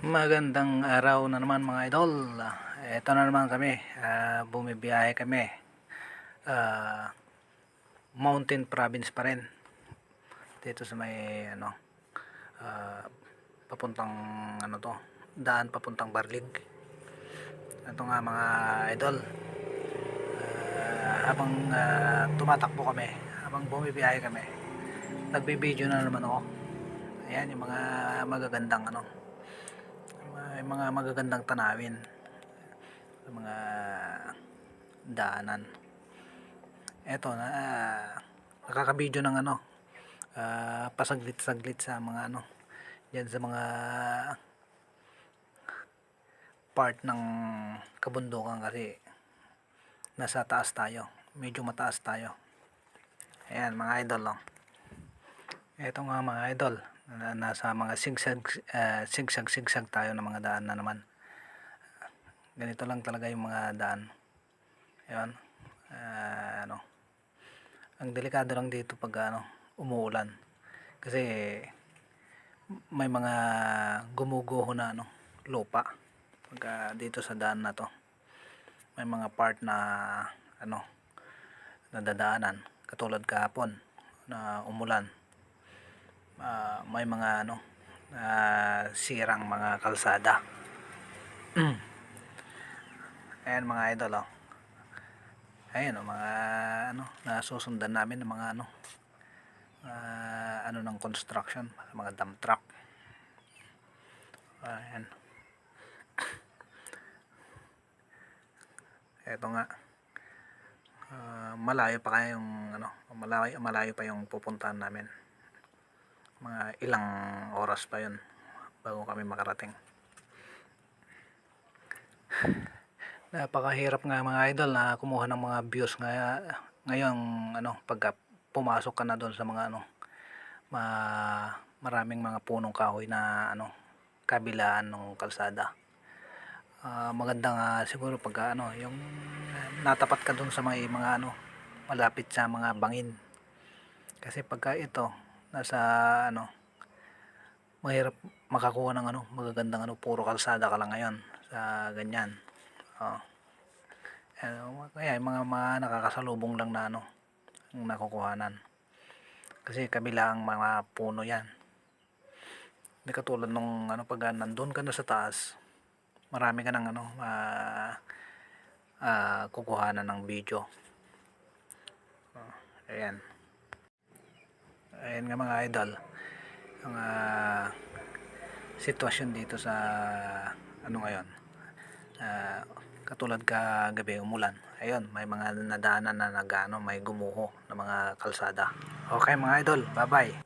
Magandang araw na naman mga idol. Ito na naman kami. Bumibiyahe kami. Ah, Mountain Province pa rin. Dito sa may ah, papuntang to, daan papuntang Barlig. Ito nga mga idol. Habang tumatakbo kami, habang bumibiyahe kami, nagbibideo na naman ako. Ayan yung mga magagandang may mga magagandang tanawin, mga daanan. Eto na nakakabideo ng pasaglit-saglit sa mga diyan sa mga part ng kabundukan kasi nasa taas tayo, medyo mataas tayo. Ayan mga idol, eto nga mga idol, nasa mga sigsag tayo ng mga daan na naman. Ganito lang talaga yung mga daan. Ayan, ang delikado lang dito pag umuulan kasi may mga gumuguho na lupa pag dito sa daan na to. May mga part na nadadaanan katulad kahapon na umulan. May mga sirang mga kalsada. Ayan mga idol, ayan mga nasusundan namin ng mga ng construction, mga dump truck. Ayan. Eto nga, malayo pa kayong malayo pa yung pupuntahan namin. Mga ilang oras pa yun bago kami makarating. Napakahirap nga mga idol na kumuha ng mga views ngayong pagka pumasok ka na doon sa mga maraming mga punong kahoy na kabilaan ng kalsada. Maganda nga siguro pagka yung natapat ka doon sa mga malapit sa mga bangin. Kasi pagka ito nasa mahirap makakuha ng magagandang puro kalsada ka lang ngayon sa ganyan. Kaya yung mga nakakasalubong lang na ang nakukuhanan. Kasi kabila ang mga puno yan. Hindi katulad nung pag nandun ka na sa taas, marami ka ng kukuhanan ng video. Ayan. Ayan nga mga idol, ang sitwasyon dito sa ngayon. Katulad kagabi umulan. Ayun, may mga nadaanan na may gumuho na mga kalsada. Okay mga idol, bye bye.